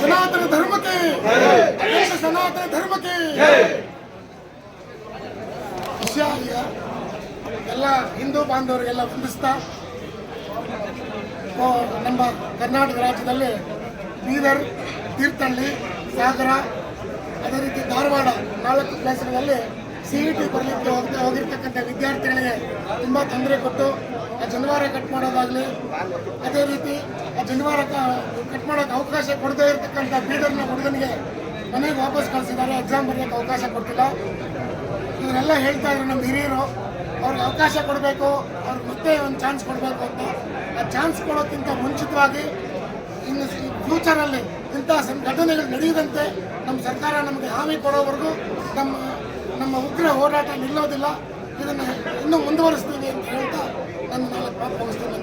ಸನಾತನ ಧರ್ಮಕ್ಕೆ, ಸನಾತನ ಧರ್ಮಕ್ಕೆ. ವಿಷಯ ಎಲ್ಲ ಹಿಂದೂ ಬಾಂಧವರಿಗೆಲ್ಲ ವಂದಿಸ್ತಾ, ನಮ್ಮ ಕರ್ನಾಟಕ ರಾಜ್ಯದಲ್ಲಿ ಬೀದರ್, ತೀರ್ಥಹಳ್ಳಿ, ಸಾಗರ, ಅದೇ ರೀತಿ ಧಾರವಾಡ 4 ಪ್ಲೇಸ್ಗಳಲ್ಲಿ CET ಬರಲಿಕ್ಕೆ ಹೋಗಿರ್ತಕ್ಕಂಥ ವಿದ್ಯಾರ್ಥಿಗಳಿಗೆ ತುಂಬ ತೊಂದರೆ ಕೊಟ್ಟು ಆ ಜನಿವಾರ ಕಟ್ ಮಾಡೋದಾಗಲಿ, ಅದೇ ರೀತಿ ಆ ಜನಿವಾರ ಕಟ್ ಮಾಡೋಕ್ಕೆ ಅವಕಾಶ ಕೊಡದೇ ಇರತಕ್ಕಂಥ ಬೀದರ್ನ ಹುಡುಗನಿಗೆ ಮನೆಗೆ ವಾಪಸ್ ಕಳಿಸಿದ್ದಾರೆ. ಎಕ್ಸಾಮ್ ಬರೆಯೋಕ್ಕೆ ಅವಕಾಶ ಕೊಡ್ತಿಲ್ಲ. ಇವರೆಲ್ಲ ಹೇಳ್ತಾ ಇದ್ರು ನಮ್ಮ ಹಿರಿಯರು, ಅವ್ರಿಗೆ ಅವಕಾಶ ಕೊಡಬೇಕು, ಅವ್ರಿಗೆ ಮತ್ತೆ ಒಂದು ಚಾನ್ಸ್ ಕೊಡಬೇಕು ಅಂತ. ಆ ಚಾನ್ಸ್ ಕೊಡೋಕ್ಕಿಂತ ಮುಂಚಿತವಾಗಿ ಇನ್ನು ಫ್ಯೂಚರಲ್ಲಿ ಇಂಥ ಘಟನೆಗಳು ನಡೆಯದಂತೆ ನಮ್ಮ ಸರ್ಕಾರ ನಮಗೆ ಹಾಮಿ ಕೊಡೋವರೆಗೂ ನಮ್ಮ ಉಗ್ರ ಹೋರಾಟ ನಿಲ್ಲೋದಿಲ್ಲ. ಇದನ್ನು ಇನ್ನೂ ಮುಂದುವರಿಸ್ತೀವಿ ಅಂತ ಹೇಳ್ತಾ ನನ್ನ 4 ಮಾತು ಮುಗಿಸ್ತೀನಿ.